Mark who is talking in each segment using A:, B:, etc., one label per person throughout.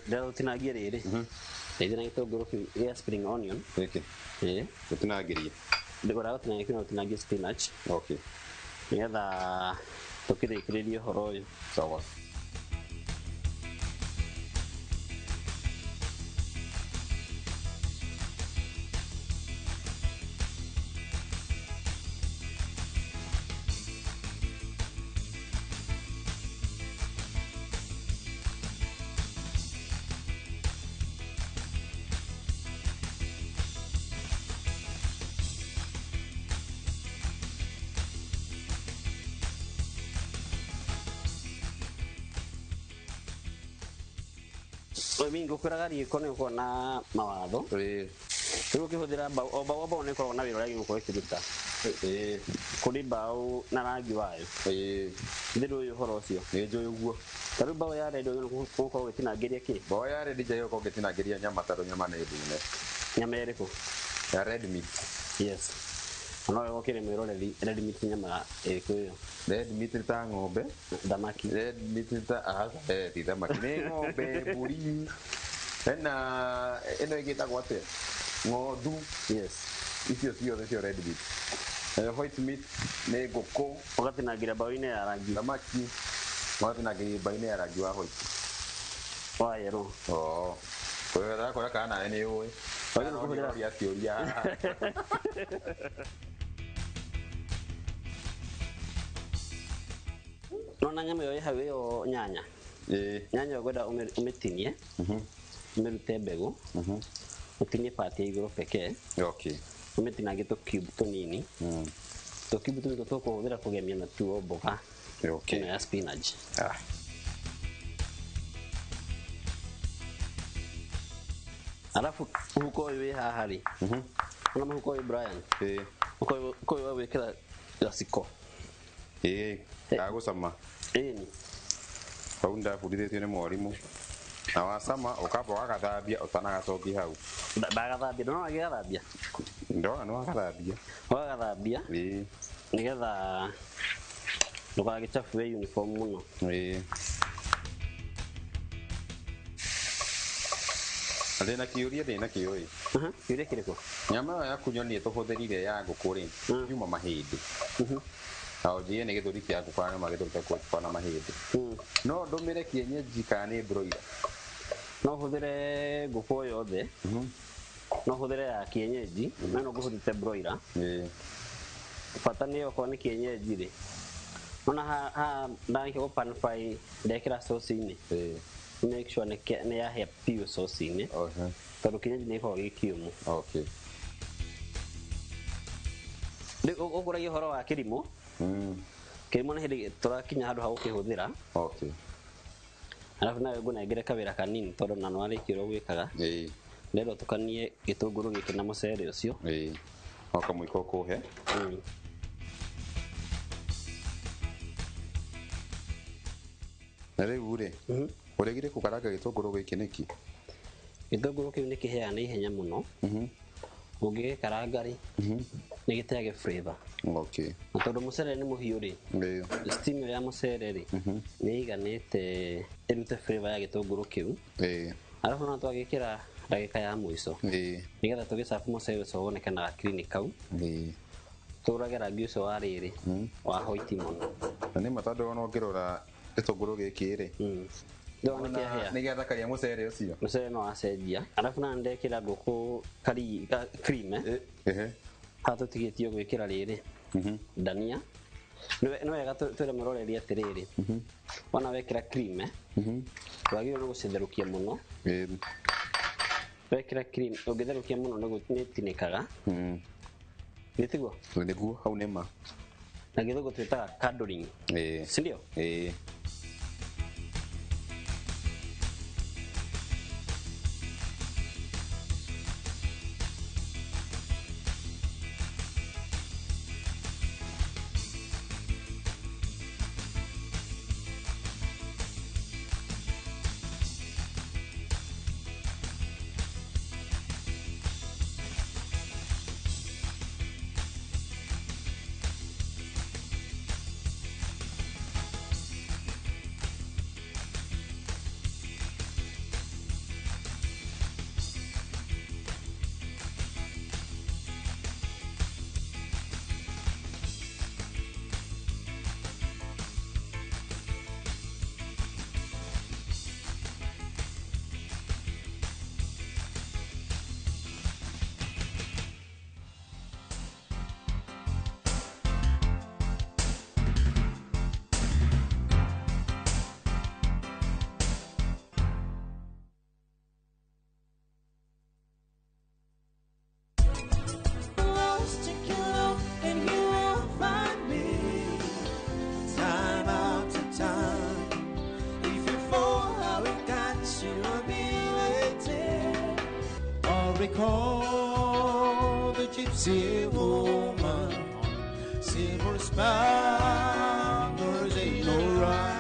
A: Ndero tinagia riri. Ndithina gitunguru kia spring onion.
B: Giki. Gutinagiria.
A: Ndigora gutinagia kino tinagia spinach.
B: Okay.
A: Nigetha tukirikiriria horo uyu.
B: Sawa.
A: Mingo kuragari kone ko na mawatho. Riu kihuthira bao ne ko na wira ragi ko kiruta. Kuri bao na rangi wayo. Ndiru yo horo cio.
B: Ni njuy uguo.
A: Taru bao ya redo yo ko gitinangiria ki.
B: Bao ya redo jayo ko gitinangiria nyama taro nyama ne ndune.
A: Nyama eriko.
B: Ya red meat.
A: Yes. No yo kire mwiro red meat nyama eriko yo.
B: Red meat ta ng'ombe,
A: Damaki.
B: red meat ta ti damaki ni ng'ombe, mburi. Ena eno igitagwo atia? Ng'ondu.
A: Yes.
B: Icio cio red meat. White meat ni ngũkũ.
A: Ugatinangira bao-ini ya rangi.
B: Damaki. Ugatinangira bao-ini ya rangi wa white.
A: Wa yero.
B: Kwa kana ni uwe. Kana no ya kioria.
A: Nona nyama yo hawe yo nyanya. Nyanya gwenda umetinie. Umerute mbegu. Utinie pati iguru pekee.
B: Okay.
A: Umetinangie to cube tunini. To cube tunini to kuhũthĩra kũgemia na tu mboga.
B: Okay.
A: Ya spinach. Alafu huko wi haha ri. Ona muhuko wi Brian. Huko wi wekera gasiko.
B: Gagũcama.
A: Ni.
B: Hau ndabundithĩtio nĩ mwarimũ. Na wasama ukamba wagathambia utanagacokia hau.
A: Ndagathambia no agigathambia.
B: Ndona no agathambia.
A: Wagathambia. Nigetha ndũgagichafue uniform muno.
B: Ndĩna kĩũria.
A: Kĩũria kĩrĩkũ?
B: Nyama ya kunyonie tũhũthĩrire ya ngũkũ rĩ, yuma mahĩndĩ. Au ndiye nĩ gĩthũri kĩa ngũkũ na magĩthũri kwa na mahĩndĩ. No ndũmĩre kienyeji kana nĩ broiler.
A: No hũthĩre ngũkũ yothe. No hũthĩre ya kienyeji, na no ngũhũthĩte broiler. Bata nĩ okorwo nĩ kienyeji rĩ. Ona ha ndakĩgo pan fry ndekĩra sauce-inĩ. Make sure nĩ yahĩa piũ sauce-inĩ. Tondũ kienyeji nĩ ĩkoragwo gĩ kĩũmũ.
B: Okay.
A: Ũkũragia ũhoro wa kĩrimũ. Kĩrimũ nĩ hĩndĩ tũrakinya handũ ha gũkĩhũthĩra.
B: Okay.
A: Alafu nawe ngũnengere kawĩra kanini tondũ na no arĩkĩrwo gwĩkaga. Ndĩrenda tukanie gĩtũngũrũ gĩkĩ na mũcere ũcio.
B: Oka mũiko kũhe. Na rĩu rĩ, ũregire kũkaranga gĩtũngũrũ gĩkĩ nĩkĩ?
A: Gĩtũngũrũ kĩu nĩ kĩheaga na ihenya mũno. Ũngĩgĩkaranga rĩ, nĩ gĩteage flavor.
B: Okay.
A: Na tondũ mũcere nĩ mũhiũ rĩ, steam ya mũcere rĩ, nĩ iganĩte ĩrute flavor ya gĩtũngũrũ kĩu. Alafu no twagĩkĩra ndagĩka ya mũico. Nĩgetha tũgĩcabu mũcere ũcio wonekanaga clean kau. Tũrage rangi ũcio wa rĩrĩ wa white mũno.
B: Na nĩ matandũ ona ũngĩrora gĩtũngũrũ gĩkĩ rĩ.
A: Ndona kĩahĩa.
B: Nĩ gĩathakaria mũcere ũcio.
A: Mũcere no acenjia. Alafu na ndekĩra ngũkũ cream. Ha tũtigĩtio gwĩkĩra rĩrĩ. Dania. Nĩ wega twĩre mũroreri atĩrĩrĩ. Ona wekĩra cream. Wagĩrĩirwo nĩ gũcitherũkia mũno. Wekĩra cream ũngĩtherũkia mũno nĩ tinĩkaga. Nĩtiguo?
B: Nĩguo hau nĩ ma.
A: Na gĩthũngũ twĩtaga curdling. Si ndio?
C: call the gypsy woman. Silver spangles ain't no right.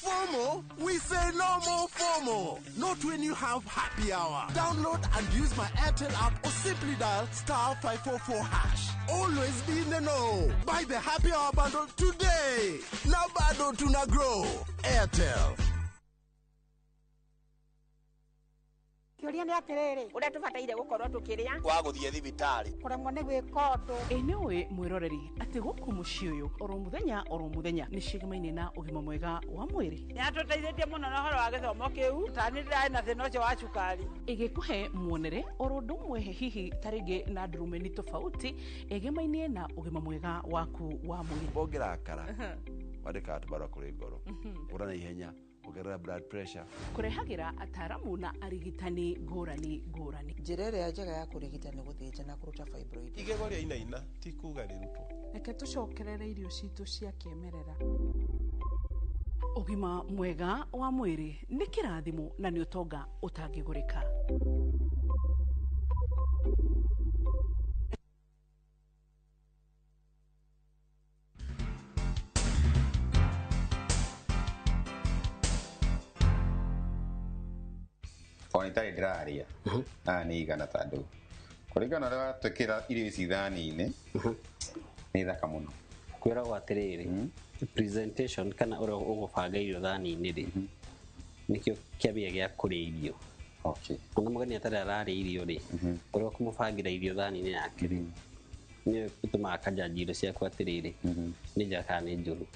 C: FOMO? We say no more FOMO. Not when you have happy hour. Download and use my Airtel app or simply dial *544#. Always be in the know. Buy the happy hour bundle today. Now bado tuna grow. Airtel.
D: Kĩũria nĩ atĩrĩrĩ, ũrĩa tũbataire gũkorwo tũkĩrĩa
C: Wa gũthiĩ thibitarĩ.
D: kũremwo nĩ gwĩka ũndũ.
E: Nĩ ũĩ mwĩroreri atĩ gũkũ mũciĩ ũyũ oro mũthenya nĩ cigĩmaine na ũgima mwega wa mwĩrĩ.
D: Nĩ atũteithĩtie mũno na ũhoro wa gĩthomo kĩu. Tani ndĩrarĩ na thĩna ũcio wa cukari.
E: Ĩgĩkũhe muonere oro ũndũ ũmwe hihi tarĩngĩ na ndurumeni tofauti ĩgĩmainie na ũgima mwega waku wa mwĩrĩ.
F: Bongerakara wandĩka tũbarũa kũrĩ ngoro ũra na ihenya kugerera blood pressure
E: Kũrehagĩra ataramu na arigitani ngũrani.
G: Njĩra ĩrĩa njega ya kũrigita nĩ gũthĩnja na kũruta fibroid.
C: Igego rĩa inaina ti kuga rĩrutwo.
H: Reke tũcokerere irio citũ cia kĩmerera.
E: Ũgima mwega wa mwĩrĩ nĩ kĩrathimo na nĩ ũtonga ũtangĩgũrĩka.
B: Ona itarĩ ndĩraria nĩ igana tandũ kũringana na watwĩkĩra irio ici thani-inĩ nĩ thaka mũno.
A: Kwĩragwo atĩrĩrĩ, presentation kana ũrĩa ũgũbanga irio thani-inĩ rĩ nĩkĩo kĩambia gĩa kũrĩa irio.
B: Okay.
A: Ona mũgeni atarĩ ararĩa irio rĩ ũrĩa ũkũmũbangira irio thani-inĩ yake rĩ nĩ ũtũmaga akanjanja irio ciaku atĩrĩrĩ nĩ njega kana nĩ njũru.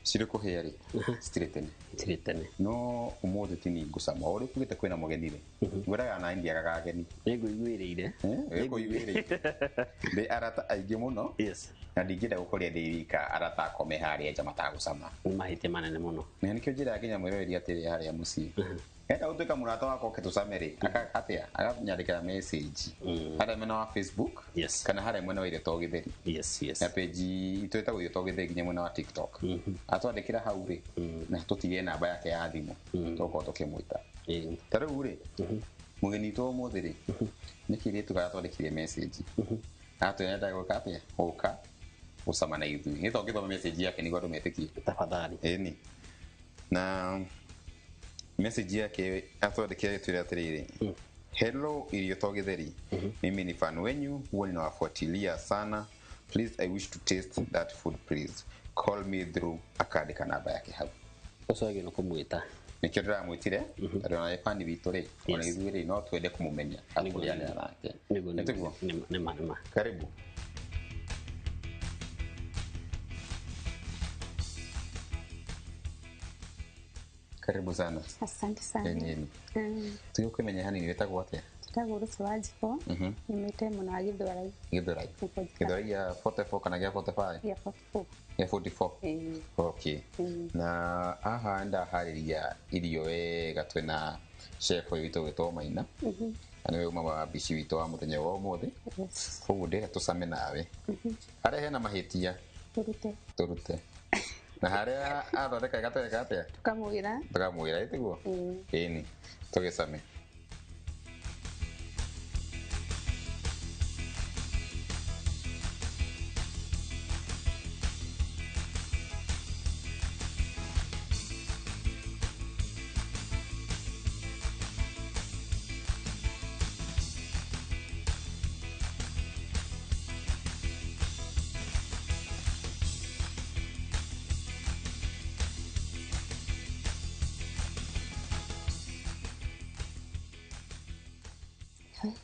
B: Cirĩ kũhĩa rĩ citirĩ tene no ũmũthĩ ti niĩ ngũcama o rĩu kugĩte kwĩna mũgeni rĩ ngwĩraga na ndiagaga ageni
A: nĩngũiguĩrĩire
B: ndĩ arata aingĩ mũno na ndingĩenda gũkorĩa ndĩ wika arata akome harĩa nja matagũcama.
A: Nĩ mahĩtia manene mũno.
B: Na nĩkĩo njĩra nginya mwĩroreri atĩrĩ harĩa mũciĩ enda gũtuĩka mũrata wakwa ũke tũcame rĩ atĩa aganyandĩkĩra message harĩa mwena wa Facebook kana harĩa mwena wa Irio to Gĩtheri na page itũ ĩtagwo Irio to Gĩtheri nginya mwena wa TikTok atwandĩkĩra hau rĩ na tũtige namba yake ya thimũ tũkorwo tũkĩmwĩta. Ta rĩu rĩ mũgeni witũ ũmũthĩ rĩ nĩ kĩrĩtu gatwandĩkĩire message atwenda gwĩka atĩa gũka gũcama na ithuĩ nĩ tũngĩthoma message yake nĩguo andũ metĩkie
A: tafadhali.
B: Ĩni na message yake atwandĩkĩra gĩtwĩra atĩrĩrĩ, hello Irio to Gĩtheri, mimi ni fan wenyu huwa ninawafuatilia sana, please I wish to taste that food please call me through. Akandĩka namba yake hau
A: ũcio agĩ no kũmwĩta
B: nĩkĩo ndĩramwĩtire tondũ ona nĩ fan witũ rĩ ona ithuĩ rĩ no twende kũmũmenya akũrĩanĩra nake. Nĩtiguo
A: nĩma
B: karibu. Karibu sana.
I: Asante sana.
B: Tuyo kwimenya hani wetagwo atia?
I: Tutagwo Rusi wa Jiko. Nimete mwana wa Githurai.
B: Githurai ya 44 kana ya 45?
I: Ya 44.
B: Ya 44. Okay. Na aha nda hariria irio wega twina chef witũ witwa Maina. Aniwe mama bici witũ wa muthenya wa ũmũthĩ. Koguo ndĩra tũcame nawe. Harĩa hena mahĩtia. Turute. Na harĩa athondeka gatweka atĩa? Tukamwĩra ĩtiguo? Ĩni tũgĩcame.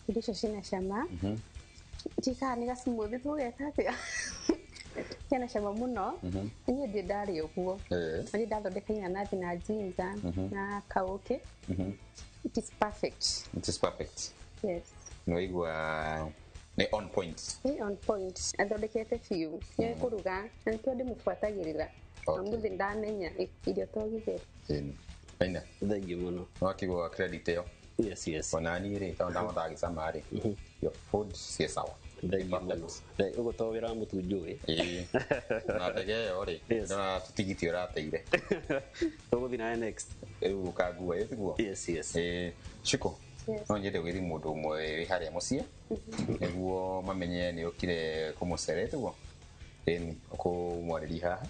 I: Irio cina cama. Jika nĩ gacimuthi tũgeka atĩa? Kena cama mũno. Niĩ ndĩ ndarĩ ũguo. Nĩ ndathondeka inanathi na ginger na kaũkĩ. It is perfect.
B: It is perfect.
I: Yes.
B: No igua nĩ on point.
I: Nĩ on point. Athondekete biũ. Nĩ kũruga na nĩkĩo ndĩmũbuatagĩrĩra. Ũmũthĩ ndamenya Irio to Gĩtheri.
B: Maina.
A: Thank you mũno.
B: Wakigwa credit ĩyo.
A: Yes.
B: Ona niĩ rĩ tondũ ndamũthaga gĩcama rĩ. Your food is sawa.
A: ugo to wira mutu njui
B: na ndege yo ri na tutigiti urateire
A: tuguthina next
B: ukagua yetiguo
A: yes
B: Shiko no nyende gwiri mundu umwe wi haria mucie niguo mamenye ni ukire kumucere tiguo ko mwariri haha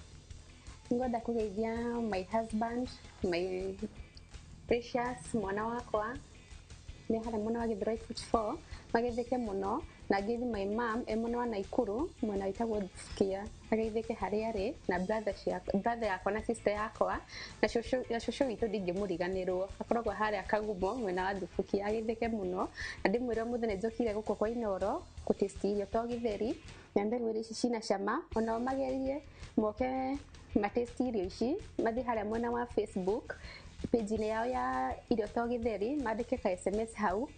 I: ngoda kugeithia my husband my precious mwana wakwa ni haria mwana wa Githurai 44 magetheke muno na ngithi my mom mwana wa Naikuru mwana witagwo Sikia ageitheke haria ri na brother yakwa na sister yakwa na shosho witu ndingimuriganirwo akoragwo haria Kagumo mwana wa Thufukia ageitheke muno na ndimwira muthenya njokire guko kwa Inoro gutesti irio to githeri na ndegwire ici cina cama ona magerie moke matesti irio ici mathi haria mwena wa Facebook page yao ya irio to githeri mandike ka SMS hau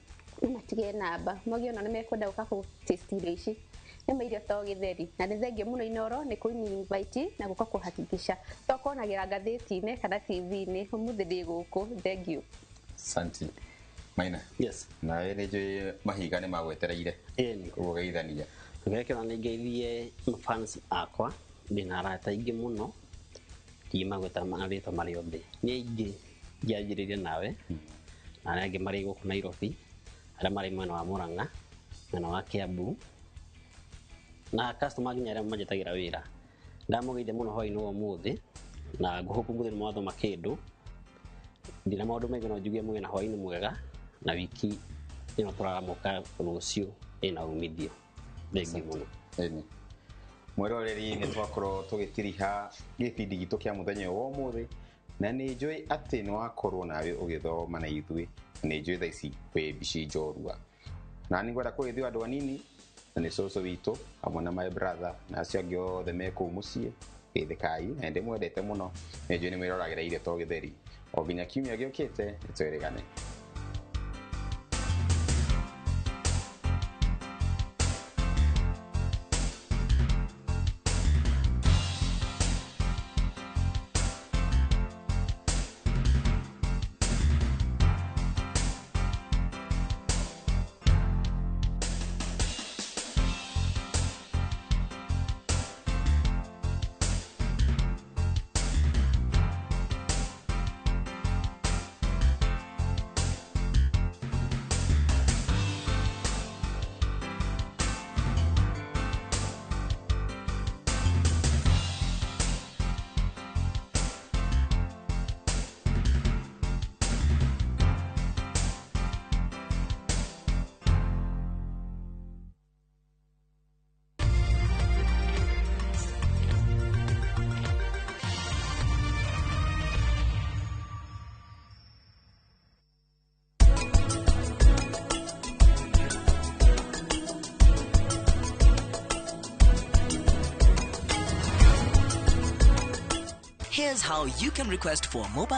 I: matige namba mogio na mekwenda guka ku test irio ici nĩ irio to githeri na nĩ thengia muno Inoro nĩ kũini invite na guka kuhakikisha tokonagira ngathĩti-inĩ kana TV-inĩ umuthi ndi gũkũ thank you
B: Santi Maina
A: yes
B: na nĩ mahiga nĩ magwetereire koguo geithania
A: ngekĩra nĩ ngeithie fans akwa ndina arata aingĩ muno magweta marĩtwa marĩ othe nĩ aingĩ ngianjĩrĩirie nawe na arĩa angĩ marĩ gũkũ Nairobi arĩa marĩ mwena wa Murang'a mwena wa Kiambu na customer nginya arĩa manjĩtagĩra wĩra ndamũgeithia muno hwaĩ-inĩ wa ũmũthĩ na ngũhope mũthĩ nĩ mwathoma kĩndũ ndina maũndũ maingĩ no njuge mũgĩe na hwaĩ-inĩ mwega na wiki ĩno tũraramũka rũciũ ĩna umithio thengi muno
B: mwiroreri nĩ twakorwo tũgĩtiriha gĩbindi gitũ kĩa mũthenya wa ũmũthĩ na nĩ njũĩ atĩ nĩ wakorwo nawe ũgĩthoma na ithuĩ nĩ njũĩ thaa ici wĩ mbici njorua na nĩ ngwenda kũgeithia andũ anini na nĩ cũcũ witũ hamwe na my brother na acio angĩ othe me kũu mũciĩ geithĩkai na ndĩ mwendete mũno nĩ njũĩ nĩ mwĩroragĩra irio to gĩtheri o nginya kiumia gĩũkĩte nĩ twĩrĩgane.
J: Here's how you can request for mobile